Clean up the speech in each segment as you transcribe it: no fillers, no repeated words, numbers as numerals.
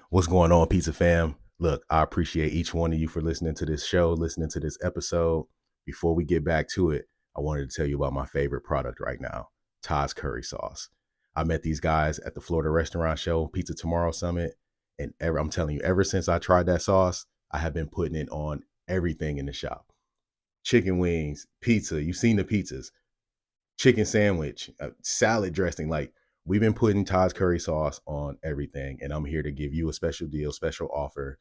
What's going on, Pizza fam? Look, I appreciate each one of you for listening to this show, listening to this episode. Before we get back to it, I wanted to tell you about my favorite product right now, Todd's Curry Sauce. I met these guys at the Florida Restaurant Show, Pizza Tomorrow Summit, and I'm telling you, ever since I tried that sauce, I have been putting it on everything in the shop. Chicken wings, pizza, you've seen the pizzas, chicken sandwich, salad dressing. Like, we've been putting Todd's curry sauce on everything, and I'm here to give you a special deal, special offer.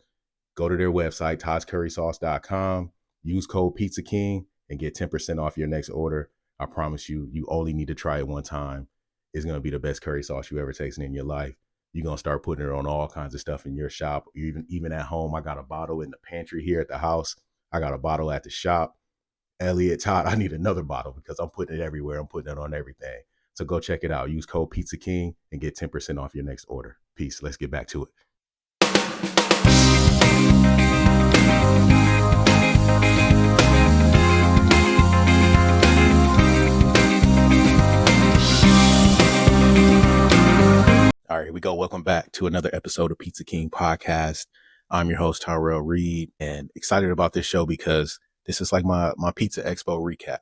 Go to their website, toddscurrySauce.com, use code Pizza King, and get 10% off your next order. I promise you, you only need to try it one time. It's gonna be the best curry sauce you ever tasted in your life. You're gonna start putting it on all kinds of stuff in your shop, even at home. I got a bottle in the pantry here at the house. I got a bottle at the shop. Elliot, Todd, I need another bottle because I'm putting it everywhere. I'm putting it on everything. So go check it out. Use code Pizza King and get 10% off your next order. Peace. Let's get back to it. All right, here we go. Welcome back to another episode of Pizza King Podcast. I'm your host, Tyrell Reed, and excited about this show because this is like my Pizza Expo recap.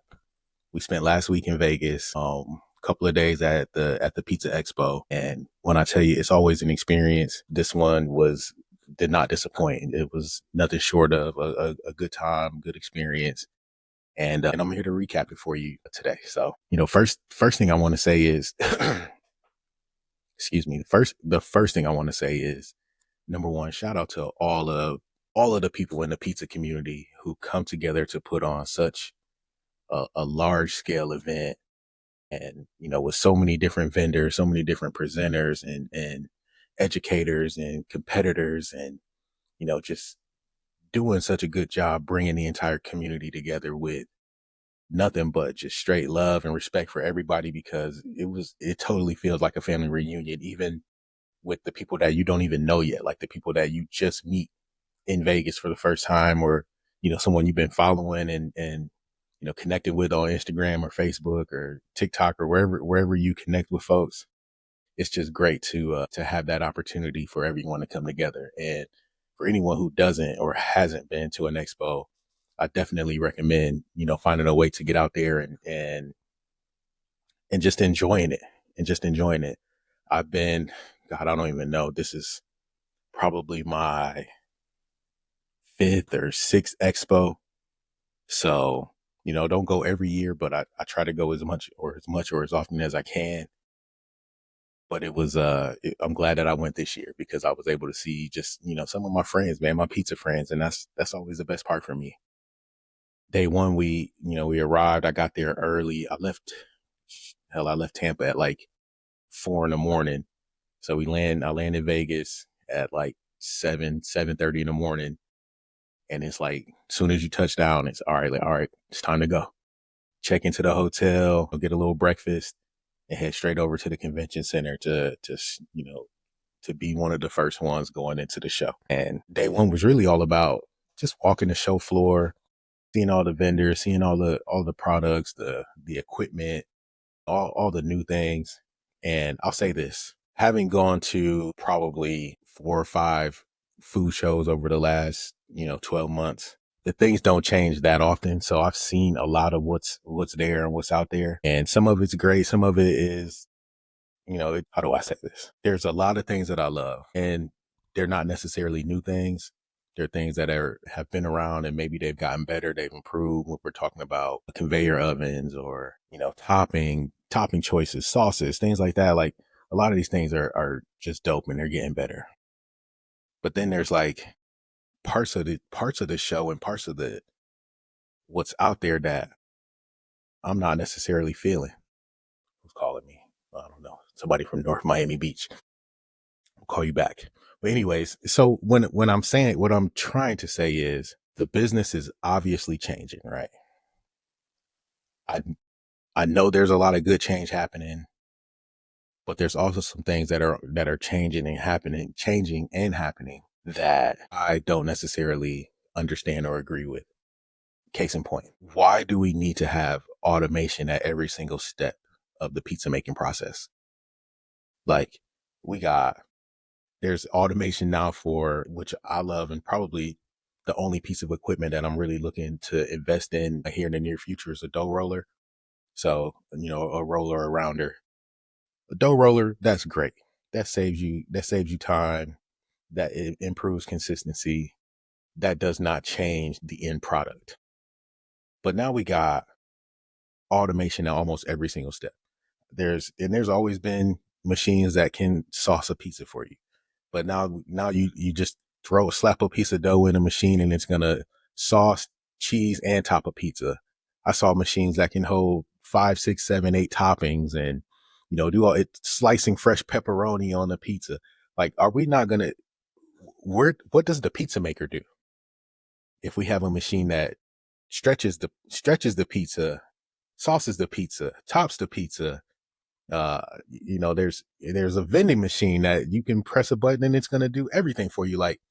We spent last week in Vegas, a couple of days at the Pizza Expo, and when I tell you it's always an experience, this one did not disappoint. It was nothing short of a good time, good experience, and I'm here to recap it for you today. So, first thing I want to say is, excuse me, the first thing I want to say is, number one, shout out to all of the people in the pizza community who come together to put on such a large scale event, and with so many different vendors, so many different presenters and educators and competitors, and just doing such a good job bringing the entire community together with nothing but just straight love and respect for everybody, because it totally feels like a family reunion, even with the people that you don't even know yet, like the people that you just meet in Vegas for the first time, or someone you've been following and connected with on Instagram or Facebook or TikTok or wherever you connect with folks. It's just great to have that opportunity for everyone to come together. And for anyone who doesn't or hasn't been to an expo, I definitely recommend finding a way to get out there and just enjoying it. I've been, God, I don't even know. This is probably my 5th or 6th expo. So, don't go every year, but I try to go as much or as often as I can. But it was, I'm glad that I went this year because I was able to see just, some of my friends, man, my pizza friends. And that's always the best part for me. Day one, we arrived, I got there early. I left Tampa at like 4 a.m. So I landed in Vegas at like 7:30 in the morning. And it's like, as soon as you touch down, it's all right, it's time to go. Check into the hotel, get a little breakfast, and head straight over to the convention center to be one of the first ones going into the show. And day one was really all about just walking the show floor, seeing all the vendors, seeing all the products, the equipment, all the new things. And I'll say this, having gone to probably 4 or 5 food shows over the last 12 months, the things don't change that often. So I've seen a lot of what's there and what's out there, and some of it's great, some of it is, how do I say this? There's a lot of things that I love, and they're not necessarily new things. They're things that have been around, and maybe they've gotten better, they've improved. When we're talking about conveyor ovens or topping choices, sauces, things like that. Like, a lot of these things are just dope, and they're getting better. But then there's like parts of the show and parts of what's out there that I'm not necessarily feeling. Who's calling me? I don't know. Somebody from North Miami Beach. I'll call you back. But anyways, so when I'm saying, what I'm trying to say is, the business is obviously changing, right? I know there's a lot of good change happening, but there's also some things that are changing and happening that I don't necessarily understand or agree with. Case in point, why do we need to have automation at every single step of the pizza making process? Like, we got There's automation now for which I love, and probably the only piece of equipment that I'm really looking to invest in here in the near future is a dough roller. So, a roller, a rounder. A dough roller, that's great. That saves you time, that it improves consistency. That does not change the end product. But now we got automation at almost every single step. There's always been machines that can sauce a pizza for you. But now you just slap a piece of dough in a machine and it's gonna sauce, cheese, and top a pizza. I saw machines that can hold 5, 6, 7, 8 toppings and do all it slicing fresh pepperoni on the pizza. Like, are we not gonna what does the pizza maker do if we have a machine that stretches the pizza, sauces the pizza, tops the pizza? There's a vending machine that you can press a button and it's gonna do everything for you. Like,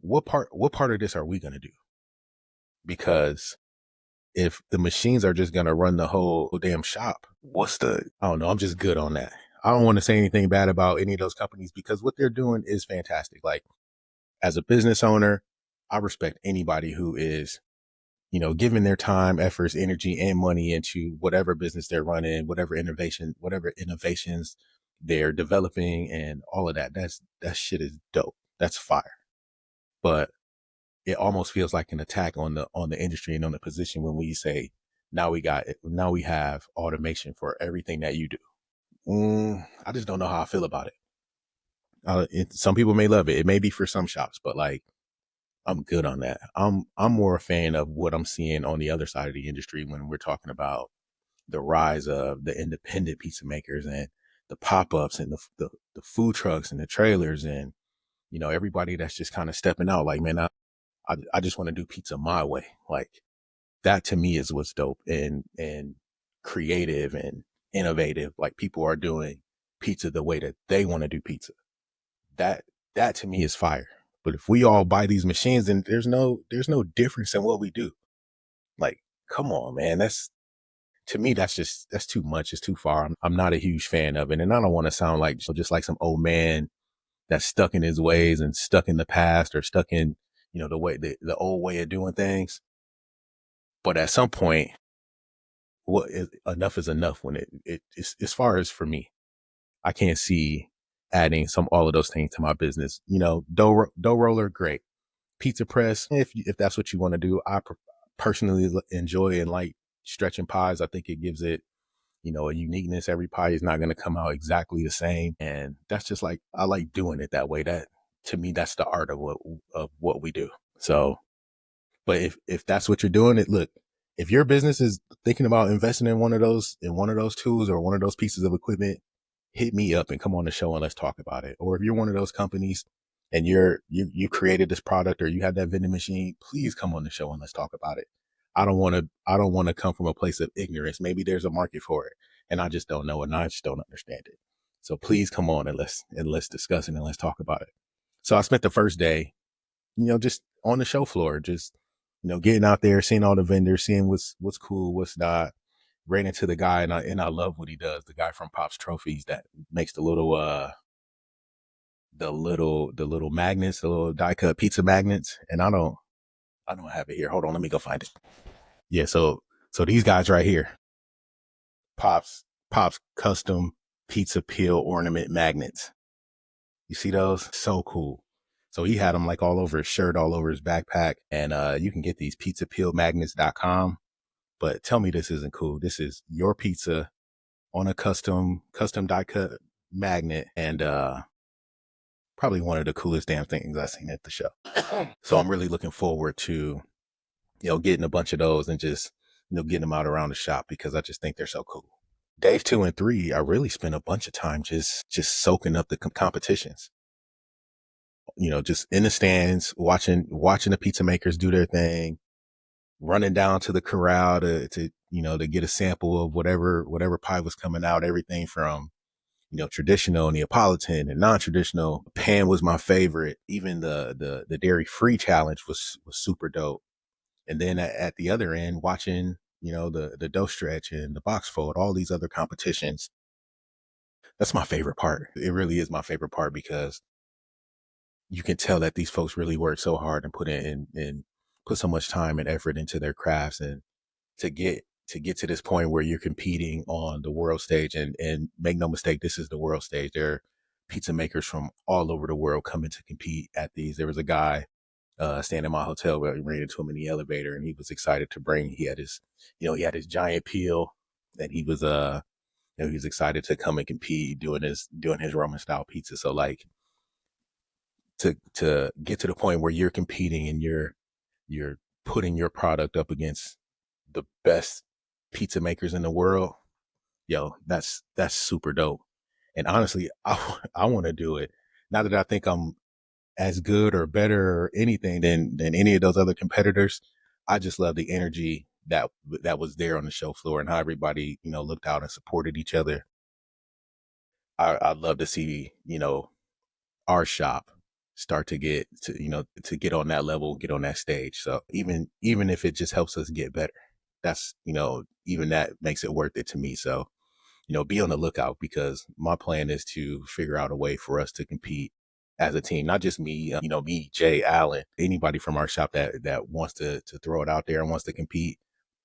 what part of this are we gonna do? Because if the machines are just gonna run the whole damn shop, I don't know. I'm just good on that. I don't want to say anything bad about any of those companies because what they're doing is fantastic. Like, as a business owner, I respect anybody who is, giving their time, efforts, energy, and money into whatever business they're running, whatever innovations they're developing, and all of that. That shit is dope. That's fire. But it almost feels like an attack on the industry and on the position when we say now we have automation for everything that you do. I just don't know how I feel about it. Some people may love it. It may be for some shops, but like, I'm good on that. I'm more a fan of what I'm seeing on the other side of the industry when we're talking about the rise of the independent pizza makers and the pop-ups and the food trucks and the trailers and everybody that's just kind of stepping out. Like, man, I just want to do pizza my way. Like, that to me is what's dope and creative and innovative. Like, people are doing pizza the way that they want to do pizza. That that to me is fire. But if we all buy these machines, then there's no difference in what we do. Like, come on, man. That's To me, that's too much. It's too far. I'm not a huge fan of it. And I don't want to sound like just like some old man that's stuck in his ways and stuck in the past or stuck in, the old way of doing things. But at some point, enough is enough when it's as far as for me, I can't see adding all of those things to my business. Dough roller, great. Pizza press, if that's what you want to do. I personally enjoy and like stretching pies. I think it gives it, a uniqueness. Every pie is not going to come out exactly the same, and that's just like, I like doing it that way. That, to me, that's the art of what we do. So, but if that's what you're doing, look, if your business is thinking about investing in one of those tools or one of those pieces of equipment, hit me up and come on the show and let's talk about it. Or if you're one of those companies and you created this product or you have that vending machine, please come on the show and let's talk about it. I don't want to come from a place of ignorance. Maybe there's a market for it and I just don't know it and I just don't understand it. So please come on and let's discuss it and let's talk about it. So I spent the first day, just on the show floor, just, getting out there, seeing all the vendors, seeing what's cool, what's not. Ran into the guy and I love what he does. The guy from Pops Trophies that makes the little magnets, the little die cut pizza magnets. And I don't have it here. Hold on, let me go find it. Yeah, so these guys right here, Pops custom pizza peel ornament magnets. You see those? So cool. So he had them like all over his shirt, all over his backpack. And you can get these pizzapeelmagnets.com. But tell me this isn't cool. This is your pizza on a custom die cut magnet, and probably one of the coolest damn things I've seen at the show. So I'm really looking forward to, getting a bunch of those and just, getting them out around the shop because I just think they're so cool. Days 2 and 3, I really spent a bunch of time just soaking up the competitions. Just in the stands, watching the pizza makers do their thing, running down to the corral to get a sample of whatever pie was coming out. Everything from, traditional, Neapolitan, and non-traditional. Pan was my favorite. Even the dairy free challenge was super dope. And then at the other end, watching, the dough stretch and the box fold, all these other competitions. That's my favorite part. It really is my favorite part because you can tell that these folks really work so hard and put in and put so much time and effort into their crafts, and to get to this point where you're competing on the world stage, and make no mistake, this is the world stage. There are pizza makers from all over the world coming to compete at these. There was a guy staying in my hotel where I ran into him in the elevator, and he was excited to bring. He had his giant peel, and he was excited to come and compete doing his Roman style pizza. So like to get to the point where you're competing and you're putting your product up against the best pizza makers in the world, yo, that's super dope. And honestly, I want to do it. Not that I think I'm as good or better or anything than any of those other competitors. I just love the energy that was there on the show floor, and how everybody, looked out and supported each other. I'd love to see, our shop start to get on that level, get on that stage. So even if it just helps us get better, that's, even that makes it worth it to me. So, be on the lookout, because my plan is to figure out a way for us to compete as a team, not just me, me, Jay, Allen, anybody from our shop that wants to throw it out there and wants to compete.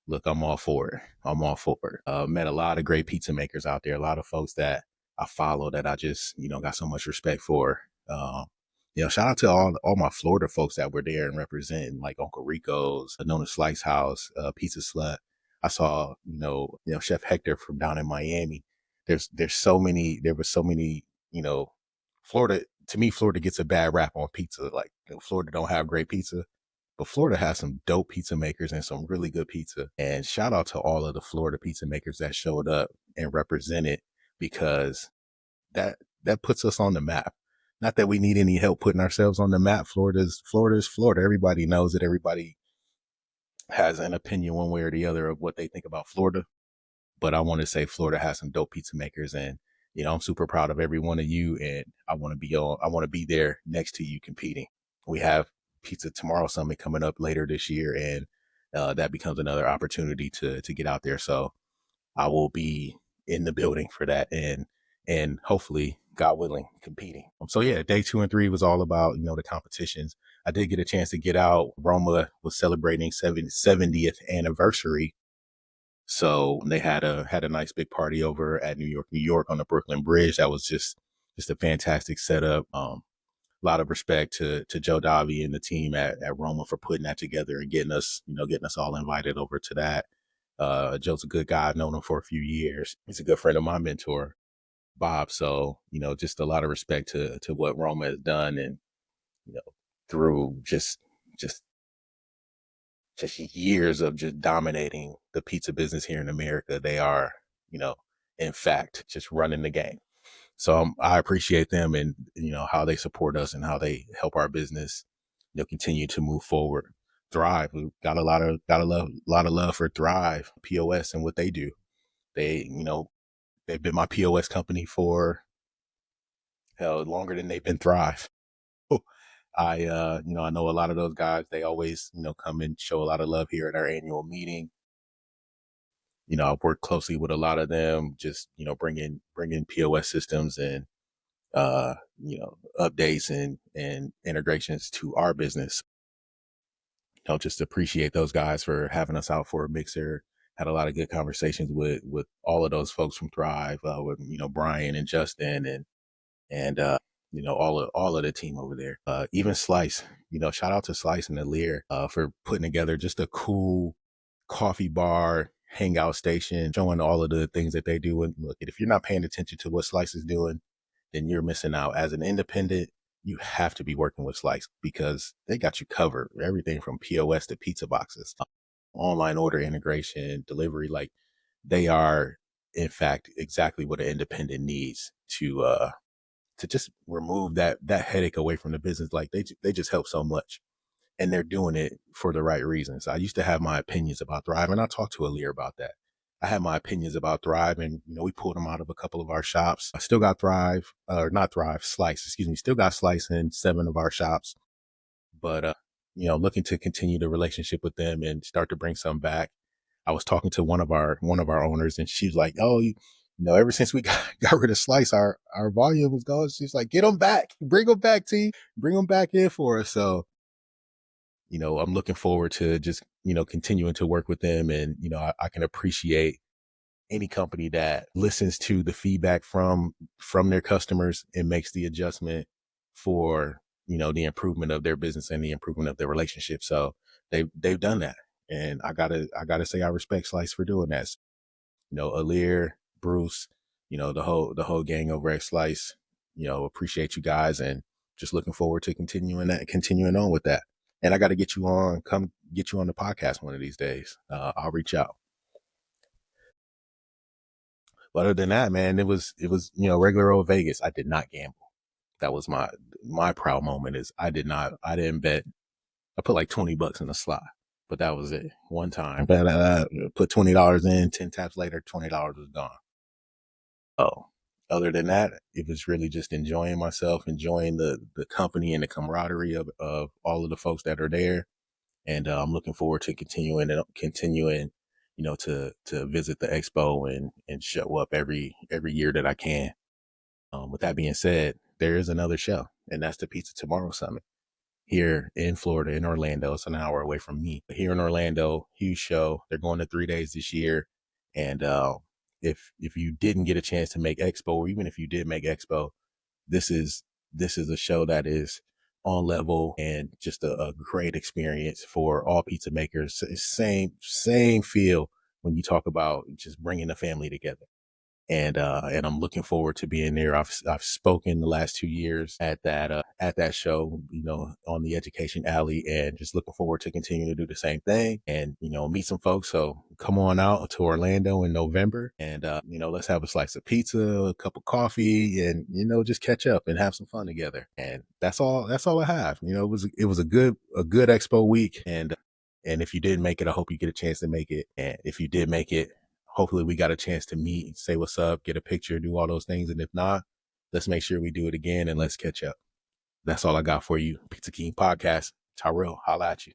Look, I'm all for it. I'm all for it. Met a lot of great pizza makers out there, a lot of folks that I follow that I just, got so much respect for. Shout out to all my Florida folks that were there and representing, like Uncle Rico's, Nona Slice House, Pizza Slut. I saw, Chef Hector from down in Miami. There were so many, you know, Florida, to me, Florida gets a bad rap on pizza. Like, Florida don't have great pizza, but Florida has some dope pizza makers and some really good pizza. And shout out to all of the Florida pizza makers that showed up and represented, because that puts us on the map. Not that we need any help putting ourselves on the map. Florida's Florida. Everybody knows it. Everybody has an opinion one way or the other of what they think about Florida. But I want to say Florida has some dope pizza makers, and I'm super proud of every one of you, and I want to be there next to you competing. We have Pizza Tomorrow Summit coming up later this year, and that becomes another opportunity to get out there. So I will be in the building for that, and hopefully, God willing, competing. So yeah, day 2 and 3 was all about the competitions. I did get a chance to get out. Roma was celebrating 70th anniversary, so they had a nice big party over at New York on the Brooklyn Bridge. That was just a fantastic setup. A lot of respect to Joe Davi and the team at Roma for putting that together and getting us all invited over to that. Joe's a good guy. I've known him for a few years. He's a good friend of my mentor, Bob. So, just a lot of respect to what Roma has done, and, you know, through just years of just dominating the pizza business here in America. They are, in fact, just running the game. So I appreciate them, and how they support us and how they help our business, continue to move forward. Thrive. We got a lot of love for Thrive POS and what they do. They, they've been my POS company for hell longer than they've been Thrive. I know a lot of those guys. They always, come and show a lot of love here at our annual meeting. I've worked closely with a lot of them, just, bringing POS systems and, updates and integrations to our business. Just appreciate those guys for having us out for a mixer. Had a lot of good conversations with all of those folks from Thrive, with, Brian and Justin, and all of the team over there. Even Slice, shout out to Slice and Alir for putting together just a cool coffee bar hangout station, showing all of the things that they do. And look, if you're not paying attention to what Slice is doing, then you're missing out. As an independent, you have to be working with Slice, because they got you covered. Everything from POS to pizza boxes, online order integration, delivery. Like, they are, in fact, exactly what an independent needs to just remove that headache away from the business. Like, they just help so much, and they're doing it for the right reasons. I used to have my opinions about Thrive, and I talked to Alir about that. I had my opinions about Thrive, and we pulled them out of a couple of our shops. I still got Thrive, or not Thrive, Slice, excuse me. Still got Slice in 7 of our shops, but looking to continue the relationship with them and start to bring some back. I was talking to one of our owners, and she's like, "Oh, Ever since we got rid of Slice, our volume was going. She's like, get them back, bring them back, T, bring them back in for us. So, I'm looking forward to just, continuing to work with them. And, I can appreciate any company that listens to the feedback from their customers and makes the adjustment for, the improvement of their business and the improvement of their relationship. So they've done that. And I gotta say I respect Slice for doing that. Alir, Bruce, the whole gang over at Slice, appreciate you guys and just looking forward to continuing on with that. And I got to come get you on the podcast one of these days. I'll reach out. But other than that, man, it was regular old Vegas. I did not gamble. That was my proud moment. Is I didn't bet. I put like $20 in the slot, but that was it. One time, but put $20 in. 10 taps later, $20 was gone. Oh, other than that, it was really just enjoying myself, enjoying the company and the camaraderie of all of the folks that are there. And I'm looking forward to continuing, to visit the expo and show up every year that I can. With that being said, there is another show, and that's the Pizza Tomorrow Summit here in Florida, in Orlando. It's an hour away from me. But here in Orlando, huge show. They're going to 3 days this year. And if you didn't get a chance to make Expo, or even if you did make Expo, this is a show that is on level and just a great experience for all pizza makers. Same feel when you talk about just bringing the family together. And I'm looking forward to being there. I've spoken the last 2 years at that show, on the Education Alley, and just looking forward to continuing to do the same thing and meet some folks. So come on out to Orlando in November, and let's have a slice of pizza, a cup of coffee, and just catch up and have some fun together. And that's all. That's all I have. It was a good expo week, and if you didn't make it, I hope you get a chance to make it. And if you did make it, hopefully we got a chance to meet, say what's up, get a picture, do all those things. And if not, let's make sure we do it again and let's catch up. That's all I got for you. Pizza King Podcast. Tyrell, holla at you.